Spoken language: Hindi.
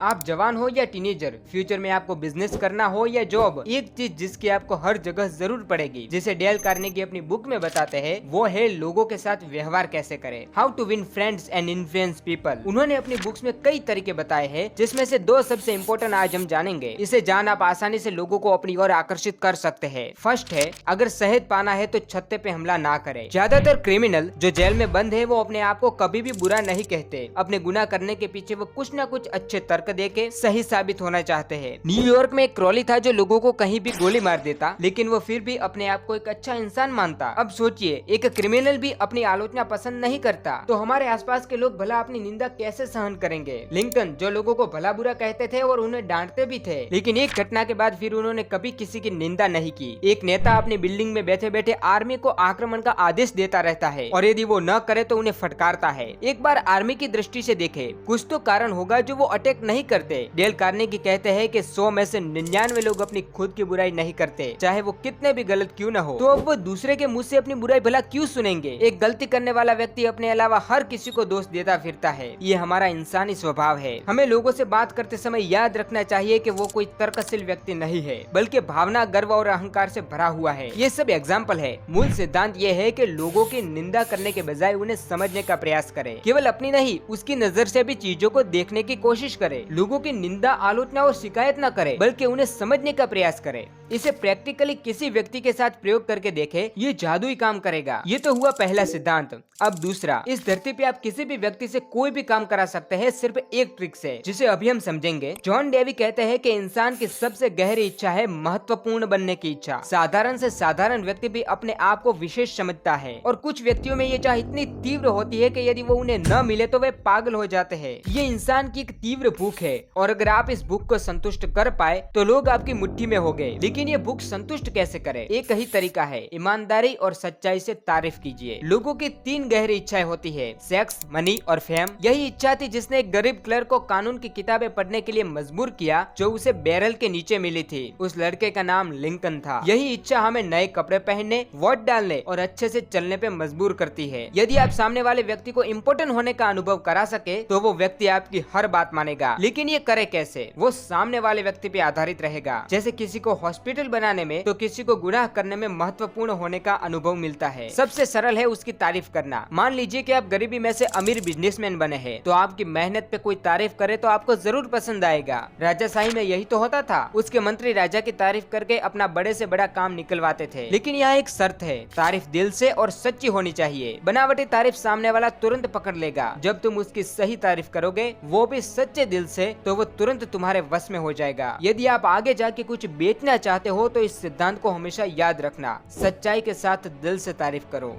आप जवान हो या टीनेजर, फ्यूचर में आपको बिजनेस करना हो या जॉब, एक चीज जिसकी आपको हर जगह जरूर पड़ेगी, जिसे डेल कार्नेगी अपनी बुक में बताते हैं, वो है लोगों के साथ व्यवहार कैसे करें। How to win friends and influence people. उन्होंने अपनी बुक्स में कई तरीके बताए हैं, जिसमें से दो सबसे इम्पोर्टेंट आज हम जानेंगे। इसे जान आप आसानी से लोगों को अपनी ओर आकर्षित कर सकते हैं। फर्स्ट है, अगर शहद पाना है तो छत्ते पे हमला ना करें। ज्यादातर क्रिमिनल जो जेल में बंद है, वो अपने आप को कभी भी बुरा नहीं कहते। अपने गुनाह करने के पीछे वो कुछ न कुछ अच्छे तर्क देके सही साबित होना चाहते हैं। न्यूयॉर्क में एक क्रॉली था जो लोगों को कहीं भी गोली मार देता, लेकिन वो फिर भी अपने आप को एक अच्छा इंसान मानता। अब सोचिए, एक क्रिमिनल भी अपनी आलोचना पसंद नहीं करता, तो हमारे आसपास के लोग भला अपनी निंदा कैसे सहन करेंगे। लिंकन जो लोगों को भला बुरा कहते थे और उन्हें डांटते भी थे, लेकिन एक घटना के बाद फिर उन्होंने कभी किसी की निंदा नहीं की। एक नेता अपनी बिल्डिंग में बैठे बैठे आर्मी को आक्रमण का आदेश देता रहता है, और यदि वो न करे तो उन्हें फटकारता है। एक बार आर्मी की दृष्टि से देखे, कुछ तो कारण होगा जो वो अटैक नहीं करते। डेल कार्नेगी कहते हैं कि 100 में से 99 लोग अपनी खुद की बुराई नहीं करते, चाहे वो कितने भी गलत क्यों न हो। तो अब वो दूसरे के मुंह से अपनी बुराई भला क्यों सुनेंगे। एक गलती करने वाला व्यक्ति अपने अलावा हर किसी को दोष देता फिरता है। ये हमारा इंसानी स्वभाव है। हमें लोगों से बात करते समय याद रखना चाहिए कि वो कोई तर्कशील व्यक्ति नहीं है, बल्कि भावना, गर्व और अहंकार से भरा हुआ है। ये सब एग्जाम्पल है। मूल सिद्धांत ये है कि लोगों की निंदा करने के बजाय उन्हें समझने का प्रयास करें। केवल अपनी नहीं, उसकी नजर से भी चीजों को देखने की कोशिश करें। लोगों की निंदा, आलोचना और शिकायत न करें, बल्कि उन्हें समझने का प्रयास करें। इसे प्रैक्टिकली किसी व्यक्ति के साथ प्रयोग करके देखें, ये जादुई काम करेगा। ये तो हुआ पहला सिद्धांत। अब दूसरा, इस धरती पे आप किसी भी व्यक्ति से कोई भी काम करा सकते हैं, सिर्फ एक ट्रिक से, जिसे अभी हम समझेंगे। जॉन डेवी कहते हैं कि इंसान की सबसे गहरी इच्छा है महत्वपूर्ण बनने की इच्छा। साधारण से साधारण व्यक्ति भी अपने आप को विशेष समझता है, और कुछ व्यक्तियों में ये चाह इतनी तीव्र होती है कि यदि वो उन्हें न मिले तो वे पागल हो जाते हैं। ये इंसान की एक तीव्र भूख है, और अगर आप इस भूख को संतुष्ट कर पाए तो लोग आपकी मुट्ठी में हो गए। लेकिन ये भूख संतुष्ट कैसे करें? एक ही तरीका है, ईमानदारी और सच्चाई से तारीफ कीजिए। लोगों की 3 गहरी इच्छाएं होती है, सेक्स, मनी और फेम। यही इच्छा थी जिसने एक गरीब क्लर्क को कानून की किताबें पढ़ने के लिए मजबूर किया, जो उसे बैरल के नीचे मिली थी। उस लड़के का नाम लिंकन था। यही इच्छा हमें नए कपड़े पहनने, वोट डालने और अच्छे से चलने पे मजबूर करती है। यदि आप सामने वाले व्यक्ति को इम्पोर्टेंट होने का अनुभव करा सके, तो वो व्यक्ति आपकी हर बात मानेगा। लेकिन ये करे कैसे? वो सामने वाले व्यक्ति पे आधारित रहेगा। जैसे किसी को हॉस्पिटल बनाने में तो किसी को गुनाह करने में महत्वपूर्ण होने का अनुभव मिलता है। सबसे सरल है उसकी तारीफ करना। मान लीजिए कि आप गरीबी में से अमीर बिजनेसमैन बने हैं, तो आपकी मेहनत पे कोई तारीफ करे तो आपको जरूर पसंद आएगा। राजाशाही में यही तो होता था। उसके मंत्री राजा की तारीफ करके अपना बड़े से बड़ा काम निकलवाते थे। लेकिन यहाँ एक शर्त है, तारीफ दिल से और सच्ची होनी चाहिए। बनावटी तारीफ सामने वाला तुरंत पकड़ लेगा। जब तुम उसकी सही तारीफ करोगे, वो भी सच्चे दिल से, तो वो तुरंत तुम्हारे वश में हो जाएगा। यदि आप आगे जाके कुछ बेचना चाहते हो तो इस सिद्धांत को हमेशा याद रखना, सच्चाई के साथ दिल से तारीफ करो।